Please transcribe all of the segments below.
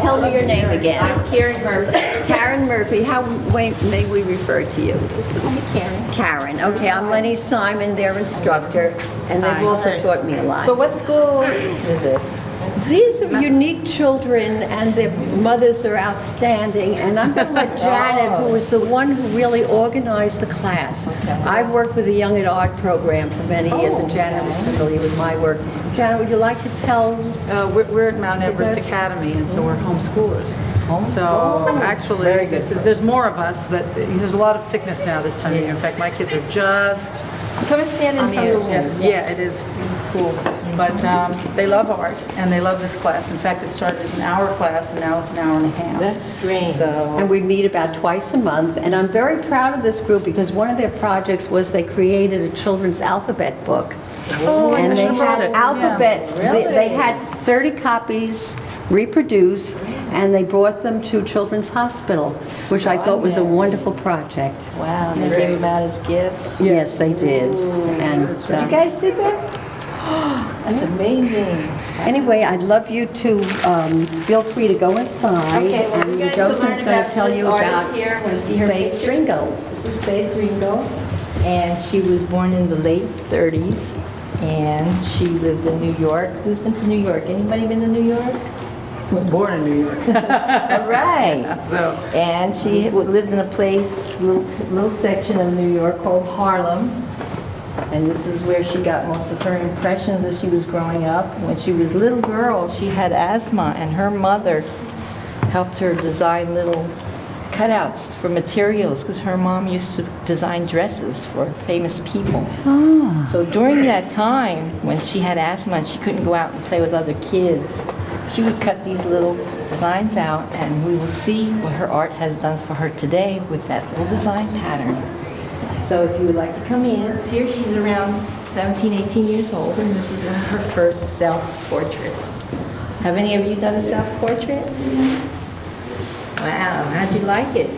tell me your name again. I'm Karen Murphy. Karen Murphy. How may we refer to you? Just call me Karen. Karen. Okay, I'm Lenore Simon, their instructor, and they've also taught me a lot. So what school is this? These are unique children, and their mothers are outstanding. And I'm going to let Janet, who was the one who really organized the class. I've worked with the Young at Art program for many years, and Janet was familiar with my work. Janet, would you like to tell? We're at Mount Everest Academy, and so we're homeschoolers. So actually, there's more of us, but there's a lot of sickness now this time of year. In fact, my kids are just Come and stand in on the front of the edge. wall. Yeah, it is cool. But they love art, and they love this class. In fact, it started as an hour class, and now it's an hour and a half. That's great. So, And we meet about twice a month, and I'm very proud of this group because one of their projects was they created a children's alphabet book. oh, And they I had it. alphabet, Yeah. they had 30 copies reproduced, and they brought them to Children's Hospital, which I thought was a wonderful project. Wow, they gave them out as gifts. Yes, they did. And You guys did that? That's amazing. anyway, I'd love you to feel free to go inside, Okay, well, and we're the going to learn docent's going about to tell this you artist about here. Want to see her Faith picture? Ringgold. This is Faith Ringgold, and she was born in the late 30s, and she lived in New York. Who's been to New York? Anybody been to New York? Born in New York. All right. So, And she lived in a place, little section of New York called Harlem. And this is where she got most of her impressions as she was growing up. When she was a little girl, she had asthma, and her mother helped her design little cutouts for materials because her mom used to design dresses for famous people. So during that time, when she had asthma and she couldn't go out and play with other kids, she would cut these little designs out, and we will see what her art has done for her today with that little design pattern. So if you would like to come in, here she's around 17, 18 years old, and this is one of her first self-portraits. Have any of you done a self-portrait? Wow, how'd you like it?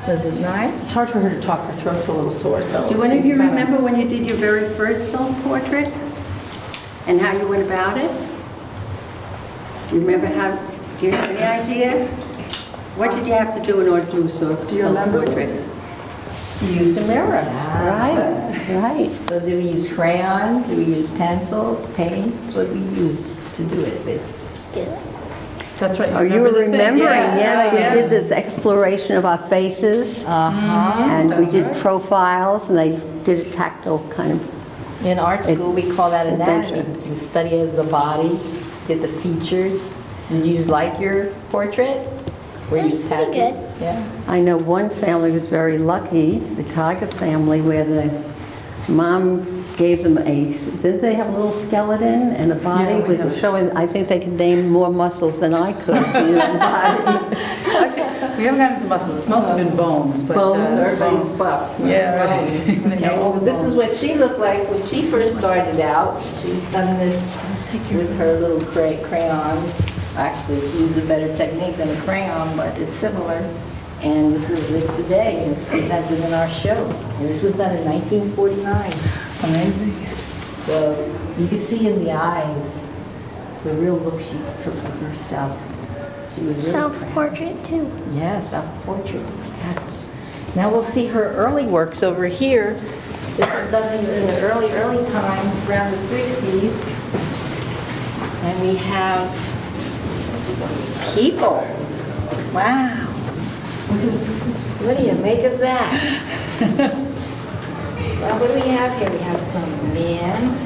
Was it nice? it's hard for her to talk. Her throat's a little sore, so. Do any of she's you kinda- remember when you did your very first self-portrait and how you went about it? Do you remember how, do you have any idea? What did you have to do in order to do a you remember? self-portrait? You used a mirror, right. So do we use crayons? Do we use pencils, paints? What do we use to do it with? That's right. Oh, you were remember the thing? remembering, yes, we yes. did this exploration of our faces, and we That's did right. profiles, and they did a tactile kind of, In art school, we call that anatomy. Adventure. We studied the body, did the features. Did you like your portrait? Were you happy? good. Yeah. I know one family was very lucky, the Tiger family, where the mom gave them didn't they have a little skeleton and a body Yeah, we with have- showing, I think they could name more muscles than I could. The human body. Actually, we haven't gotten into muscles. It's mostly been bones, but. Bones? Everybody's buff. Yeah, right. Okay, well, this is what she looked like when she first started out. She's done this with her little crayon. Actually, she used a better technique than a crayon, but it's similar. And this is it today, and it's presented in our show. And this was done in 1949. Amazing. So you can see in the eyes the real look she took of herself. She was really proud. Self-portrait too. Yeah, self-portrait. Yes. Now we'll see her early works over here. This was done in the early times, around the 60s. And we have people. Wow. What do you make of that? Well, what do we have here? We have some men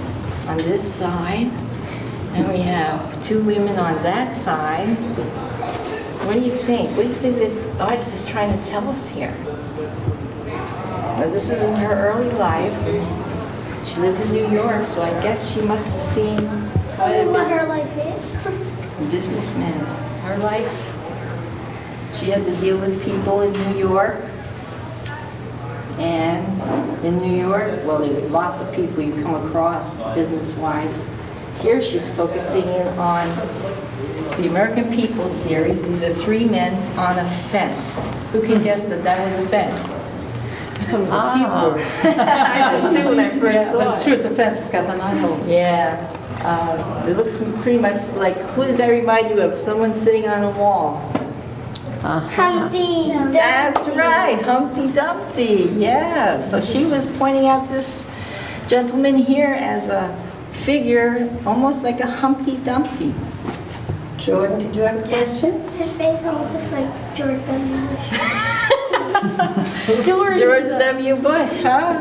on this side, and we have two women on that side. What do you think? What do you think the artist is trying to tell us here? Well, this is in her early life. She lived in New York, so I guess she must have seen quite a What bit her life is. of businessmen. Her life, she had to deal with people in New York. And in New York, well, there's lots of people you come across business-wise. Here she's focusing in on the American People series. These are three men on a fence. Who can guess that that was a fence? I thought it was a keyboard. I did too when I first Yeah, saw but it's it. true, it's a fence. It's got the 9 holes. Yeah, It looks pretty much like, who does that remind you of? Someone sitting on a wall. Humpty Dumpty. That's right, Humpty Dumpty. Yeah, so she was pointing out this gentleman here as a figure, almost like a Humpty Dumpty. Jordan, did you have a question? His face almost looks like George W. Bush. George W. Bush, huh?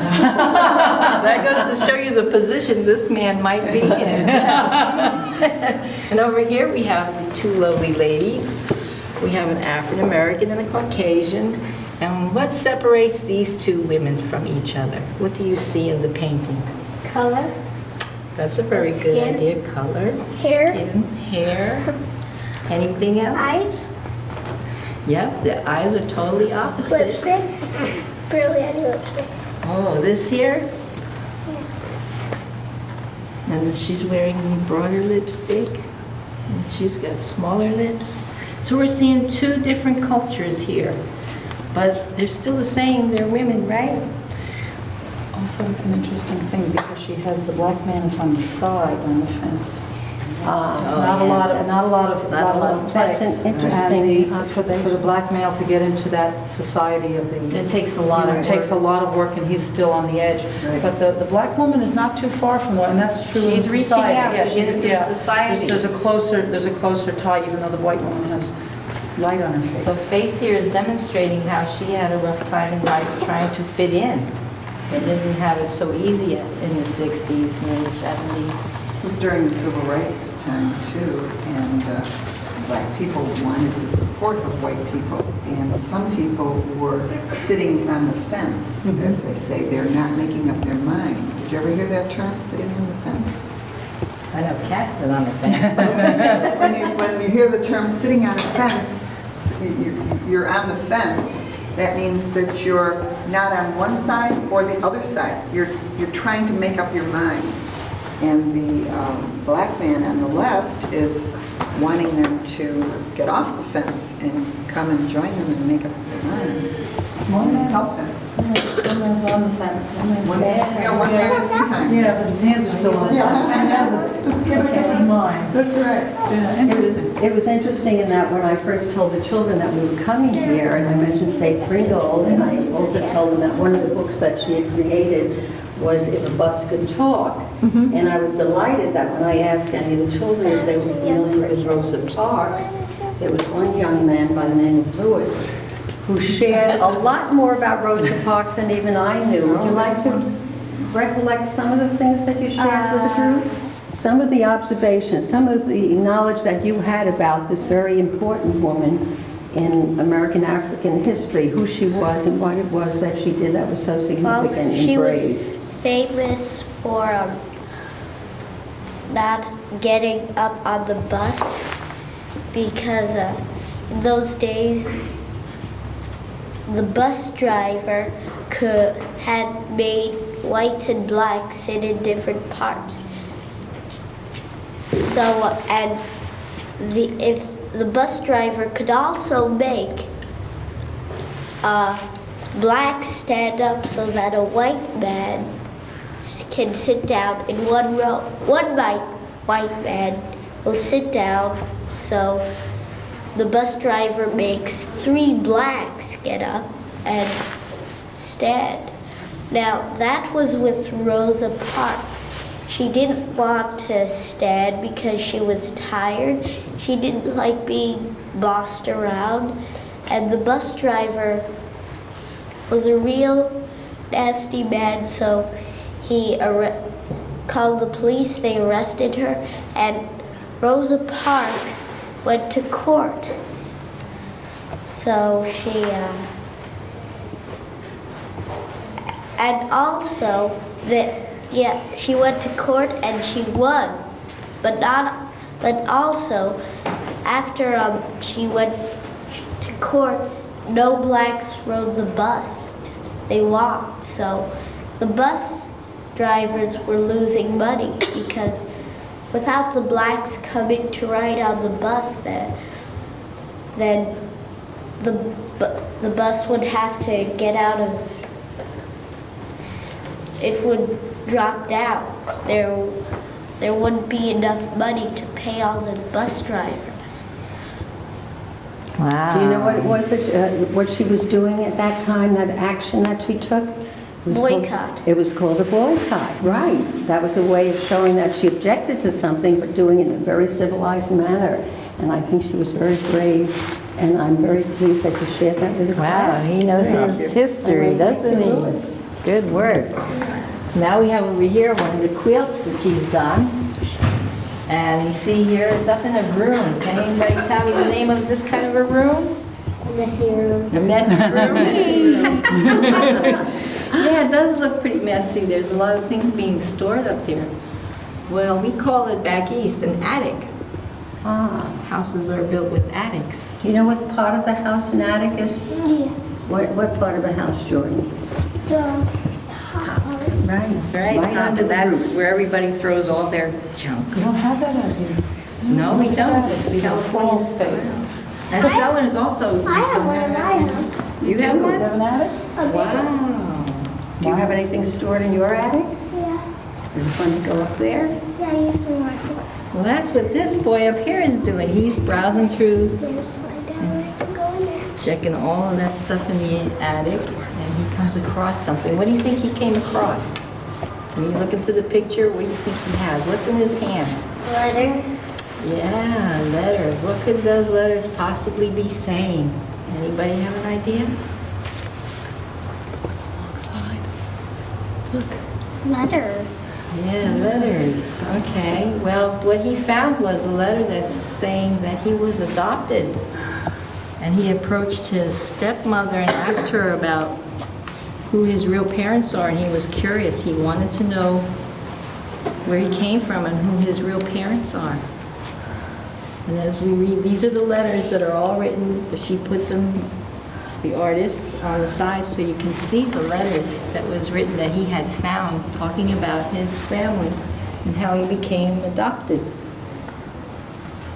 That goes to show you the position this man might be in. Yes. And over here we have these two lovely ladies. We have an African American and a Caucasian. And what separates these two women from each other? What do you see in the painting? Color. That's a very good Skin. idea. Color, Hair. skin, hair. Anything else? Eyes. Yep, the eyes are totally opposite. Lipstick. Barely any lipstick. Oh, this here? And she's wearing broader lipstick. And she's got smaller lips. So we're seeing two different cultures here. But they're still the same, they're women, right? Also, it's an interesting thing because she has the black man is on the side on the fence. Not a lot of play. That's an interesting For the black male to get into that society of the... It takes a lot of It takes a work. lot of work and he's still on the edge. Right. But the black woman is not too far from what, and that's true in She's reaching society. out to Yeah, get she's- into yeah. society. There's a closer tie even though the white woman has light on her So face. Faith here is demonstrating how she had a rough time in life trying to fit in. They didn't have it so easy in the 60s and in the 70s. This was during the civil rights time too, and black people wanted the support of white people, and some people were sitting on the fence, as they say. They're not making up their mind. Did you ever hear that term, sitting on the fence? I know cats sit on the fence. When you hear the term sitting on a fence, you're on the fence. That means that you're not on one side or the other side. You're trying to make up your mind. And the black man on the left is wanting them to get off the fence and come and join them and make up their mind. Help them. One man's on the fence, one man's One there. one man is behind. Yeah, but his hands are still on it. Yeah. His mind. That's right. Yeah, interesting. It was interesting in that when I first told the children that we were coming here, and I mentioned Faith Ringgold, and I also told them that one of the books that she had created was If a Bus Could Talk. And I was delighted that when I asked any of the children if they were familiar with Rosa Parks, there was one young man by the name of Lewis who shared a lot more about Rosa Parks than even I knew. Would you like to recollect some of the things that you shared with the group? Some of the observations, some of the knowledge that you had about this very important woman in American African history, who she was and what it was that she did that was so significant She and was brave. famous for not getting up on the bus because in those days the bus driver had made whites and blacks sit in different parts. So, and if the bus driver could also make blacks stand up so that a white man can sit down in one row, one white man will sit down, so the bus driver makes 3 blacks get up and stand. Now, that was with Rosa Parks. She didn't want to stand because she was tired. She didn't like being bossed around. And the bus driver was a real nasty man, so he called the police, they arrested her, and Rosa Parks went to court. So she, and also, she went to court and she won, but also, after she went to court, no blacks rode the bus. They walked, so the bus drivers were losing money because without the blacks coming to ride on the bus, then the bus would have to get out of. It would drop down. there wouldn't be enough money to pay all the bus drivers. Wow. Do you know what it was that what she was doing at that time, that action that she took? It was Boycott. It was called a boycott, right. That was a way of showing that she objected to something, but doing it in a very civilized manner. And I think she was very brave, and I'm very pleased that you shared that with the Wow, class. he knows his history, doesn't he? Good work. Now we have over here one of the quilts that she's done. And you see here, it's up in a room. Can anybody tell me the name of this kind of a room? A messy room. A messy room? Yeah, it does look pretty messy. There's a lot of things being stored up there. Well, we call it back east an attic. Ah, Houses are built with attics. do you know what part of the house an attic is? Yes. What part of the house, Jordan? Right. That's right, under the that's roof. where everybody throws all their junk. We don't have that out here. No, we don't. It's California space. And cellars also. I have one in my house. You have You one? have an attic? Wow. Do you have anything stored in your attic? Yeah. Is it fun to go up there? Yeah, I used to work for Well, that's what this boy up here is doing. He's browsing through, There's slide down where I can go in there. checking all of that stuff in the attic, and he comes across something. What do you think he came across? When you look into the picture, what do you think he has? What's in his hands? Letter. Yeah, letters. What could those letters possibly be saying? Anybody have an idea? Letters. Yeah, letters. Okay. Well, what he found was a letter that's saying that he was adopted. And he approached his stepmother and asked her about who his real parents are, and he was curious. He wanted to know where he came from and who his real parents are. And as we read, these are the letters that are all written, but she put them, the artist, on the side so you can see the letters that was written that he had found talking about his family and how he became adopted.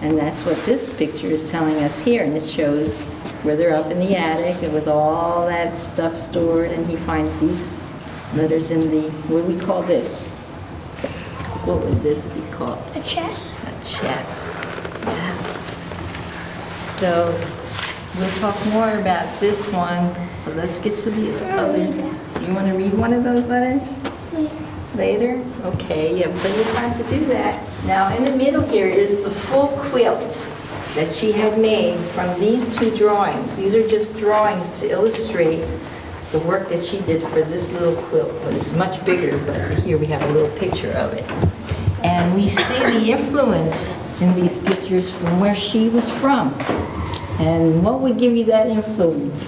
And that's what this picture is telling us here, and it shows where they're up in the attic and with all that stuff stored, and he finds these letters in the, what do we call this? What would this be called? A chest. A chest. Yeah. So we'll talk more about this one, but let's get to the other. You want to read one of those letters? Later? Okay, you have plenty of time to do that. Now, in the middle here is the full quilt that she had made from these two drawings. These are just drawings to illustrate the work that she did for this little quilt. Well, it's much bigger, but here we have a little picture of it. And we see the influence in these pictures from where she was from. And what would give you that influence?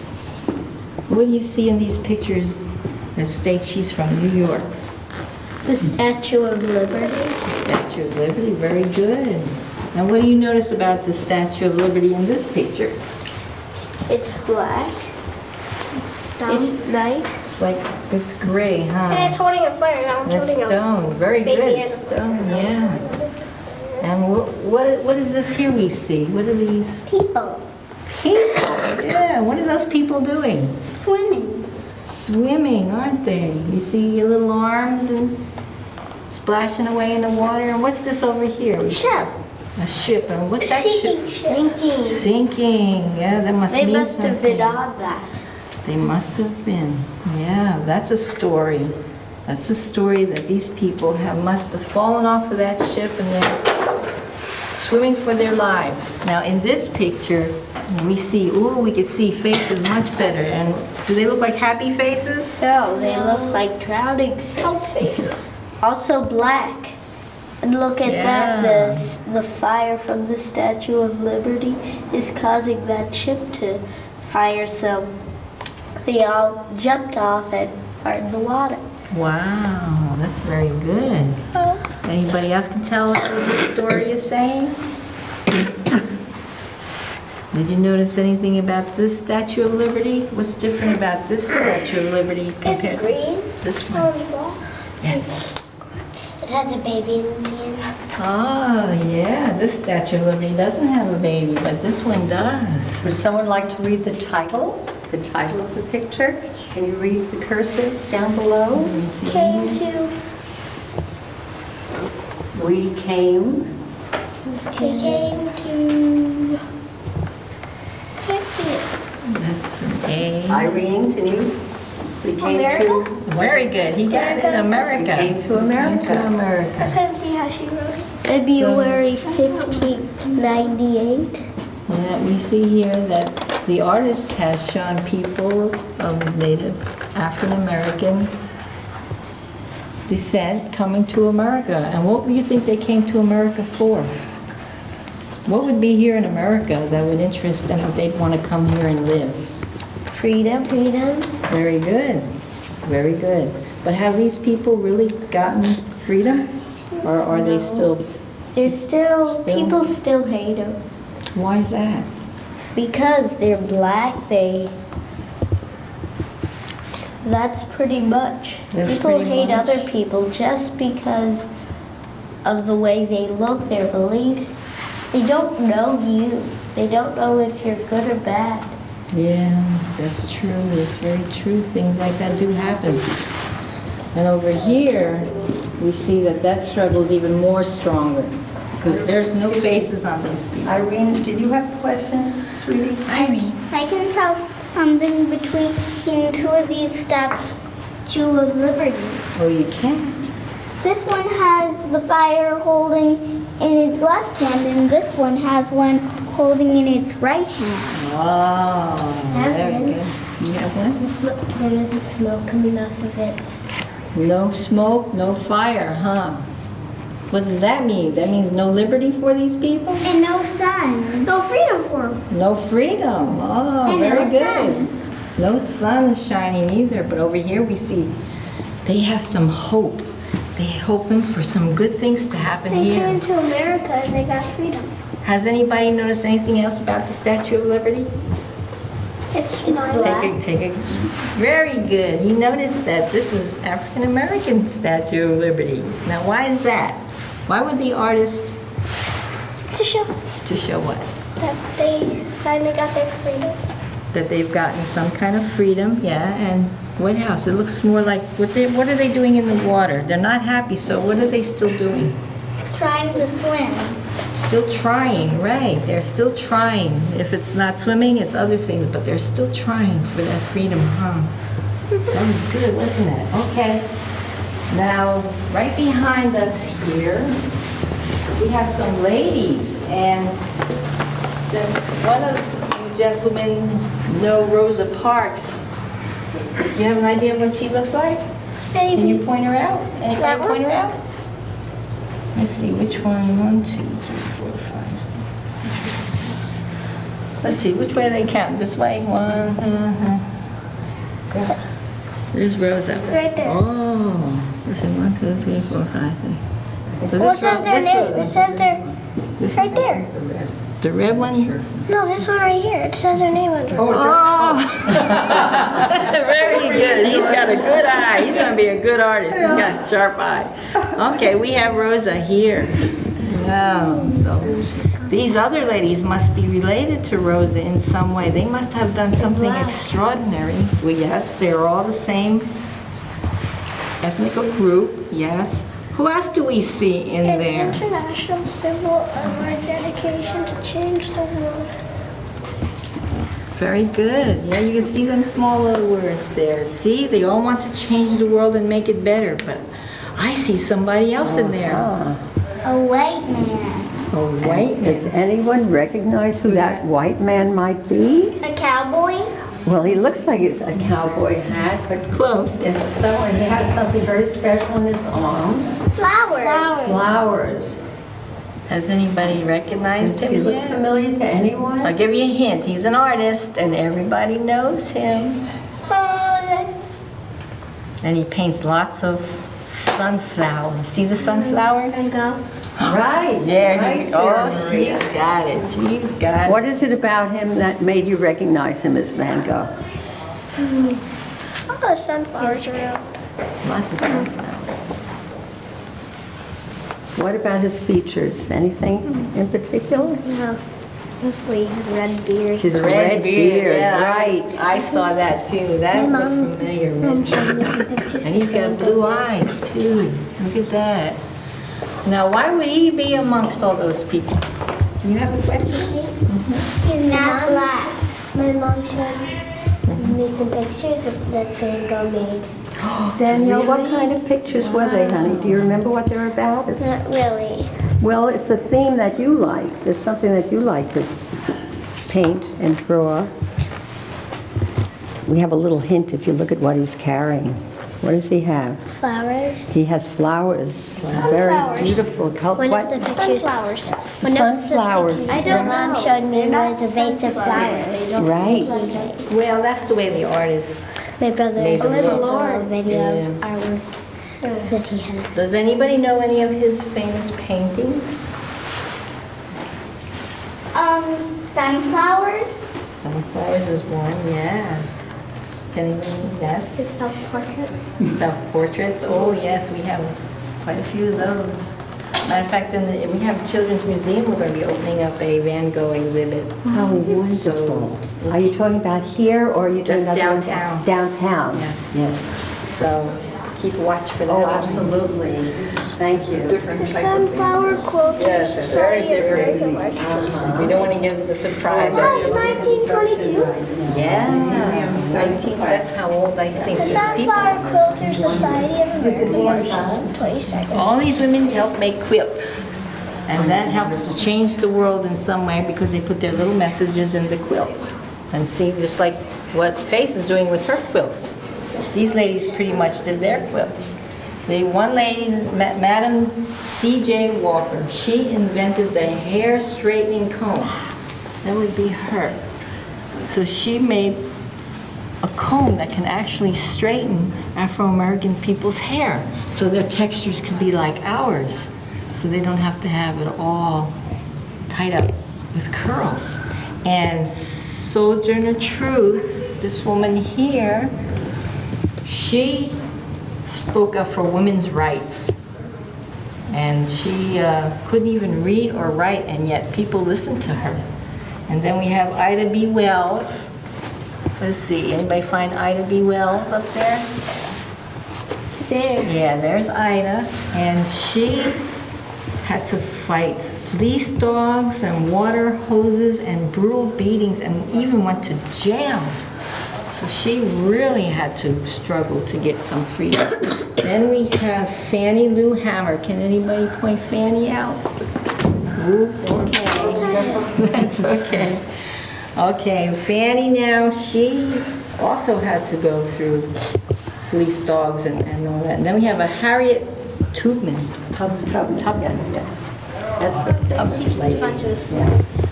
What do you see in these pictures that state she's from New York? The Statue of Liberty. The Statue of Liberty, very good. And what do you notice about the Statue of Liberty in this picture? It's black. It's stone. It's night. It's like, it's gray, And it's huh? holding a flare. Now it's And holding a stone, very baby good, animal. stone, yeah. And what is this here we see? What are these People people? Yeah, what are those people doing? swimming. Swimming, aren't they? You see your little arms and splashing away in the water. And what's this over here? Ship. A ship. And what's that ship? Sinking. Sinking. Yeah, that must They mean must have been something. on that. They must have been. Yeah, that's a story. That's a story that these people must have fallen off of that ship and they're swimming for their lives. Now in this picture, we see, we can see faces much better. And do they look like happy faces? No, they look like drowning faces. Also black. And look at Yeah. that. The fire from the Statue of Liberty is causing that ship to fire, so they all jumped off and are in the water. Wow, that's very good. Anybody else can tell us what the story is saying? Did you notice anything about this Statue of Liberty? What's different about this Statue of Liberty compared It's green. to this one? Yes. It has a baby in the end. Oh, yeah, this Statue of Liberty doesn't have a baby, but this one does. Would someone like to read the title of the picture? Can you read the cursive down below? Let me see. Came to We came, We came to, can't see it. That's an A. Irene, can you? We came to, Very good, he got it, we America. came to Came to America. I America. couldn't see how she wrote it. February 15th, 98. Yeah, we see here that the artist has shown people of Native African American descent coming to America. And what do you think they came to America for? What would be here in America that would interest them if they'd want to come here and live? Freedom. Freedom. Very good, very good. But have these people really gotten freedom? Or are they still, There's still, people still hate them. why is that? Because they're black, that's pretty much. That's People pretty hate much. other people just because of the way they look, their beliefs. They don't know you. They don't know if you're good or bad. Yeah, that's true, that's very true. Things like that do happen. And over here, we see that that struggle is even more stronger because there's no faces on these people. Irene, did you have a question, sweetie? Irene. I can tell something between two of these Statue of Liberty. Oh, you can? This one has the fire holding in its left hand, and this one has one holding in its right hand. Oh, very good. You have one? There isn't smoke coming off of it. No smoke, no fire, huh? What does that mean? That means no liberty for these people? And no sun. No freedom for them. No freedom. Oh, And very no good. sun. No sun is shining either, but over here we see they have some hope. They're hoping for some good things to happen They here. came to America and they got freedom. Has anybody noticed anything else about the Statue of Liberty? It's black. Take a, very good. You noticed that this is African American Statue of Liberty. Now, why is that? Why would the artist To show to show what? that they finally got their freedom. That they've gotten some kind of freedom, yeah, and what else? It looks more like, what are they doing in the water? They're not happy, so what are they still doing? Trying to swim. Still trying, right, they're still trying. If it's not swimming, it's other things, but they're still trying for that freedom, huh? That was good, wasn't it? Okay. Now, right behind us here, we have some ladies, and since one of you gentlemen know Rosa Parks, do you have an idea of what she looks like? Can you point her out? Anybody point her out? Let's see, which one? 1, 2, 3, 4, 5, 6. Let's see, which way they count? This way? 1, There's Rosa. Right there. Oh, let's see, 1, 2, 3, 4, 5, 6. Well, it says their name. It says their, This right there. The red one? No, this one right here. It says their name under it. Very good. He's got a good eye. He's going to be a good artist. He's got a sharp eye. Okay, we have Rosa here. Wow. So these other ladies must be related to Rosa in some way. They must have done something extraordinary. Well, yes, they're all the same ethnic group. Yes. Who else do we see in An there? international symbol of our dedication to change the world. Very good. Yeah, you can see them small little words there. See, they all want to change the world and make it better, but I see somebody else in there. A white man. A white Does man. anyone recognize who that white man might be? A cowboy. Well, he looks like it's a cowboy hat, but Close. it's someone, he has something very special in his arms. Flowers. Flowers. Has anybody recognized Does he him look yet? familiar to anyone? I'll give you a hint. He's an artist and everybody knows him. And he paints lots of sunflowers. See the sunflowers? And go. Right. There right, he goes. Sarah Oh, Maria. she's got it. She's got it. What is it about him that made you recognize him as Van Gogh? All the sunflowers around. Lots of sunflowers. What about his features? Anything in particular? No. Mostly his red beard. His red beard, yeah, right. I saw that too. That My looked mom- familiar. Mom Red showed me beard. some pictures. And he's got blue eyes too. Look at that. Now, why would he be amongst all those people? Do you have a question? He's not black. My mom showed me some pictures that Ringgold made. Danielle, what kind of pictures were they, honey? Do you remember what they're about? Not really. Well, it's a theme that you like. There's something that you like to paint and draw. We have a little hint if you look at what he's carrying. What does he have? Flowers. He has flowers. Very beautiful. One of the pictures. Sunflowers. Sunflowers. I don't know. Mom showed me was a vase of flowers. Right. Well, that's the way the artist. My brother Made has them a look. video of artwork that he had. Does anybody know any of his famous paintings? Sunflowers. Sunflowers is one, yes. Can anybody guess? His self-portrait. Self-portraits? Oh, yes, we have quite a few of those. Matter of fact, we have a Children's Museum. We're going to be opening up a Van Gogh exhibit. How wonderful. Are you talking about here or are you talking Just about downtown. Downtown? Yes. Yes. So keep watch for that. Oh, absolutely. Thank you. Different The type of Sunflower Quilter Yes, it's very Society of different. American We don't want to give the surprise. Oh, 1922. Yeah. Museum studies 19, that's class. how old I think The these people. Sunflower Quilter Society of American Place. All these women help make quilts. And that helps to change the world in some way because they put their little messages in the quilts. And see, just like what Faith is doing with her quilts. These ladies pretty much did their quilts. See, one lady, Madam C.J. Walker, she invented the hair straightening comb. That would be her. So she made a comb that can actually straighten Afro-American people's hair so their textures could be like ours. So they don't have to have it all tied up with curls. And Sojourner Truth, this woman here, she spoke up for women's rights. And she couldn't even read or write, and yet people listened to her. And then we have Ida B. Wells. Let's see, anybody find Ida B. Wells up there? There. Yeah, there's Ida, and she had to fight police dogs and water hoses and brutal beatings and even went to jail. So she really had to struggle to get some freedom. Then we have Fannie Lou Hamer. Can anybody point Fannie out? Ooh, okay. That's okay. Okay, Fannie now, she also had to go through police dogs and all that. And then we have a Harriet Tubman. Tubman. Yeah. That's a famous lady. Bunch of slaves.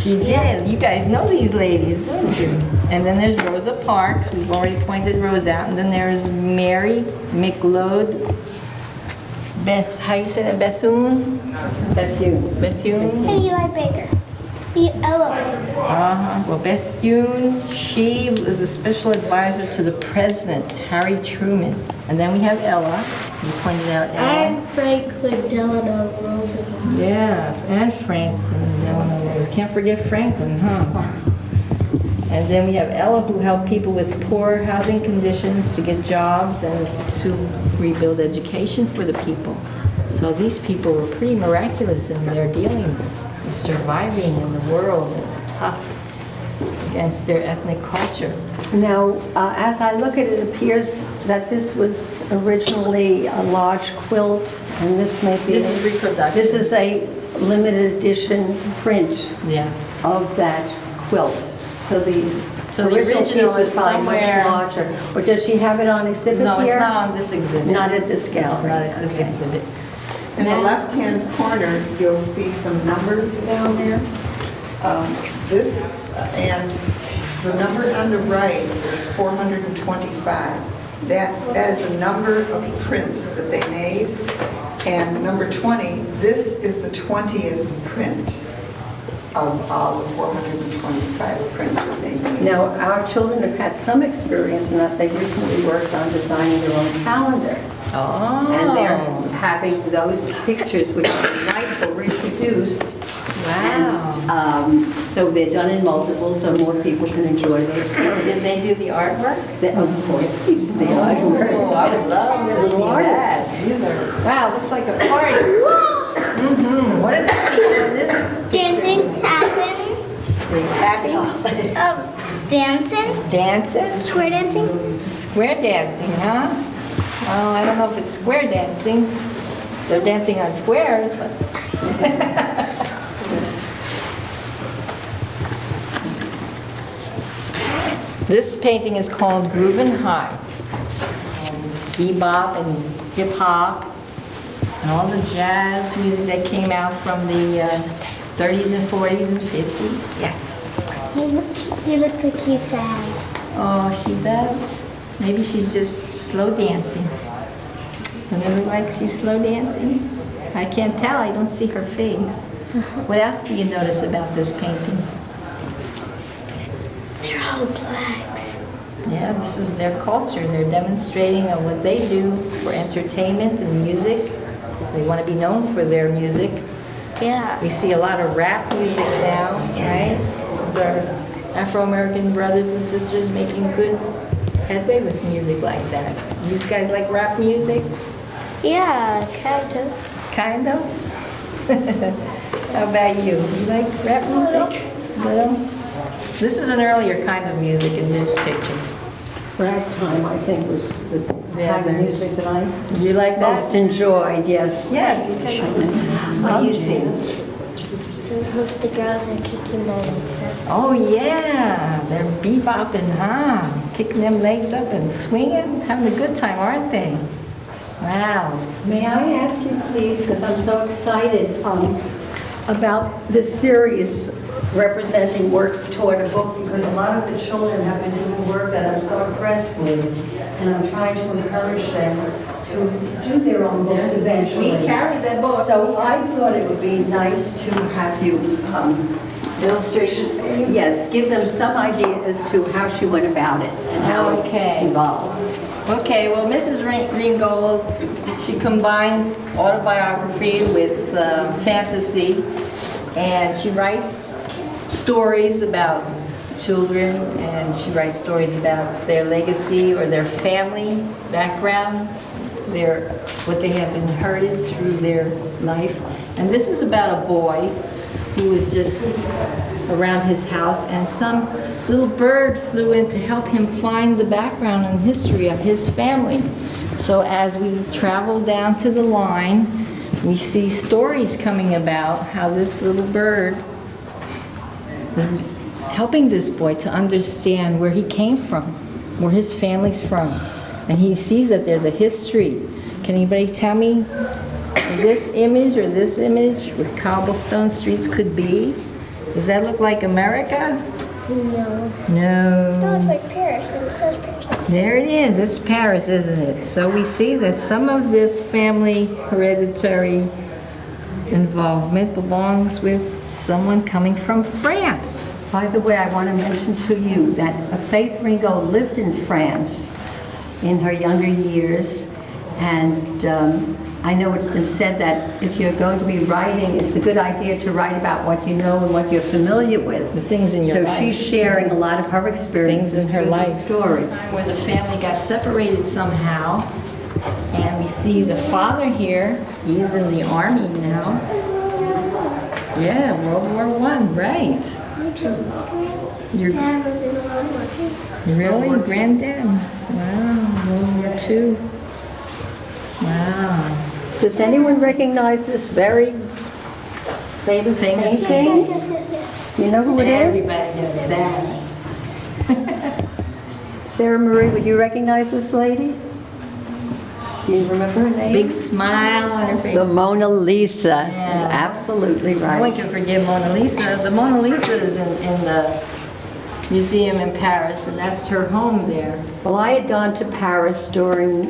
She did. You guys know these ladies, don't you? And then there's Rosa Parks. We've already pointed Rose out. And then there's Mary McLeod how you say that? Bethune? Bethune. And Eli Baker. Ella. Well, Bethune, she was a special advisor to the president, Harry Truman. And then we have Ella. You pointed out Ella. And Franklin Delano Roosevelt. Yeah, and Franklin Delano Roosevelt. Can't forget Franklin, huh? And then we have Ella, who helped people with poor housing conditions to get jobs and to rebuild education for the people. So these people were pretty miraculous in their dealings with surviving in the world. It's tough against their ethnic culture. Now, as I look at it, it appears that this was originally a large quilt, and this may be... This is reproduction. This is a limited edition print Yeah. of that quilt. So the original piece was is probably somewhere- much larger. Or does she have it on exhibit here? No, it's not on this exhibit. Not at this gallery? Not at this Okay. exhibit. In the left-hand corner, you'll see some numbers down there. This, and the number on the right is 425. That is the number of prints that they made. And number 20, this is the 20th print of all the 425 prints that they made. Now, our children have had some experience in that they've recently worked on designing their own calendar. Oh. And they're having those pictures, which are nice, reproduced. Wow. And so they're done in multiples, so more people can enjoy those Did pictures. they do the artwork? Of course they do the artwork. Oh, I would love to see Little that. artists. These are, wow, looks like a party. Abby? Dancing? Dancing? Square dancing? Square dancing, huh? Oh, I don't know if it's square dancing. They're dancing on squares, but... This painting is called Groovin' High. Bebop and hip hop and all the jazz music that came out from the 30s and 40s and 50s. Yes. He looks like he's sad. Oh, she does. Maybe she's just slow dancing. Doesn't it look like she's slow dancing? I can't tell. I don't see her face. What else do you notice about this painting? They're all blacks. Yeah, this is their culture. They're demonstrating of what they do for entertainment and music. They want to be known for their music. Yeah. We see a lot of rap music now, right? Their Afro-American brothers and sisters making good headway with music like that. You guys like rap music? Yeah, kind of. Kind of? How about you? You like rap music? Little? This is an earlier kind of music in this picture. Ragtime, I think, was the Yeah, kind of music that I You like that? most enjoyed, yes. Yes. What do you see? Look, the girls are kicking their legs up. Oh yeah, they're bebopping, huh? Kicking them legs up and swinging, having a good time, aren't they? Wow. May I ask you, please, because I'm so excited, about this series representing works toward a book, because a lot of the children have been doing work that I'm so impressed with, and I'm trying to encourage them to do their own books eventually. We carry that book. So I thought it would be nice to have you illustrations. Yes, give them some idea as to how she went about it and how Okay. it evolved. Okay, well, Mrs. Ringgold, she combines autobiography with fantasy, and she writes stories about children, and she writes stories about their legacy or their family background, what they have inherited through their life. And this is about a boy who was just around his house, and some little bird flew in to help him find the background and history of his family. So as we travel down to the line, we see stories coming about how this little bird is helping this boy to understand where he came from, where his family's from. And he sees that there's a history. Can anybody tell me this image or this image with cobblestone streets could be? Does that look like America? No. No. No, it's like Paris, and it says Paris. There it is. It's Paris, isn't it? So we see that some of this family hereditary involvement belongs with someone coming from France. By the way, I want to mention to you that Faith Ringgold lived in France in her younger years, and I know it's been said that if you're going to be writing, it's a good idea to write about what you know and what you're familiar with. The things in your life. So she's sharing a lot of her experiences Things in her through life. the story. Where the family got separated somehow, and we see the father here. He's in the army now. Yeah, World War I, right? Your Dad was in World War II. really, granddad? Wow, World War II. Wow. Does anyone recognize this very famous Famous painting? Yes. You know who it is? Everybody knows that. Sarah Marie, would you recognize this lady? Do you remember her name? Big smile on her face. The Mona Lisa. Yeah. Absolutely No one right. can forget Mona Lisa. The Mona Lisa is in the museum in Paris, and that's her home there. Well, I had gone to Paris during,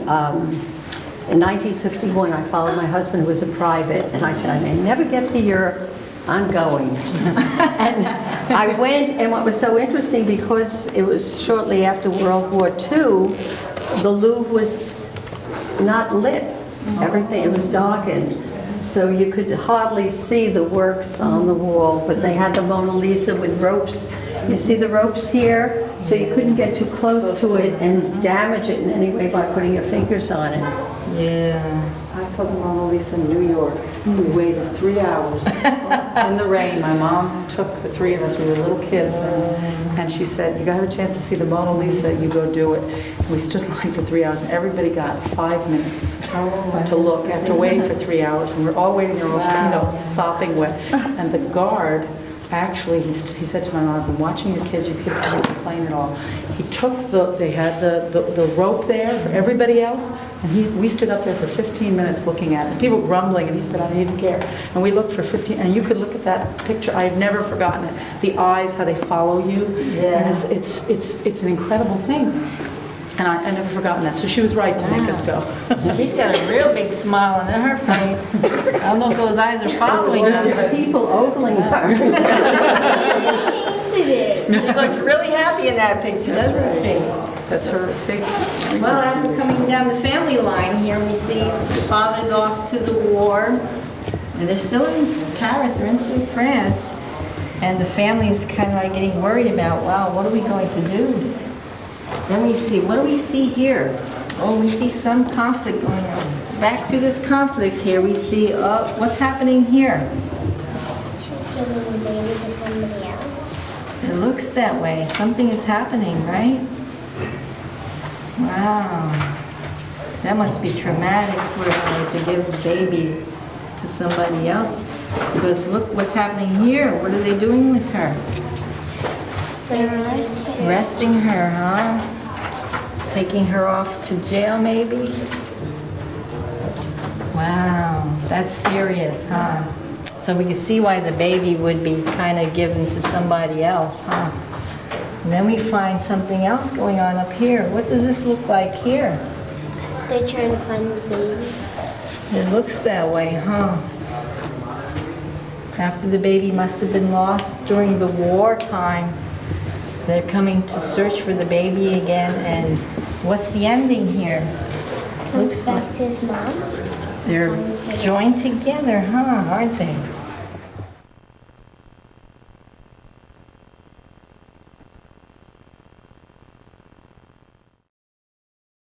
in 1951. I followed my husband, who was a private, and I said, I may never get to Europe. I'm going. And I went, and what was so interesting, because it was shortly after World War II, the Louvre was not lit. Everything, it was darkened. So you could hardly see the works on the wall, but they had the Mona Lisa with ropes. You see the ropes here? So you couldn't get too close to it and damage it in any way by putting your fingers on it. Yeah. I saw the Mona Lisa in New York. We waited 3 hours in the rain. My mom took the three of us, we were little kids, and she said, you have a chance to see the Mona Lisa, you go do it. And we stood in line for 3 hours, and everybody got 5 minutes to look after waiting for 3 hours. And we're all waiting there, sopping wet. And the guard, actually, he said to my mom, I've been watching your kids haven't complained at all. He took they had the rope there for everybody else, and we stood up there for 15 minutes looking at it. People grumbling, and he said, I didn't care. And we looked for 15, and you could look at that picture. I've never forgotten it. The eyes, how they follow you. Yeah. And it's an incredible thing. And I never forgotten that. So she was right to make us go. She's got a real big smile on her face. I don't know if those eyes are following us. There's people ogling her. She looks really happy in that picture, doesn't she? That's her face. Well, after coming down the family line here, we see the father's off to the war, and they're still in Paris, they're in France, and the family's kind of like getting worried about, wow, what are we going to do? Then we see, what do we see here? Oh, we see some conflict going on. Back to this conflict here, we see, what's happening here? Giving the baby to somebody else. It looks that way. Something is happening, right? Wow. That must be traumatic for her to give the baby to somebody else. Because look what's happening here. What are they doing with her? Arresting her, huh? Taking her off to jail, maybe? Wow, that's serious, huh? So we can see why the baby would be kind of given to somebody else, huh? And then we find something else going on up here. What does this look like here? They're trying to find the baby. It looks that way, huh? After the baby must have been lost during the wartime, they're coming to search for the baby again, and what's the ending here? Comes back to his mom. They're joined together, huh? Aren't they?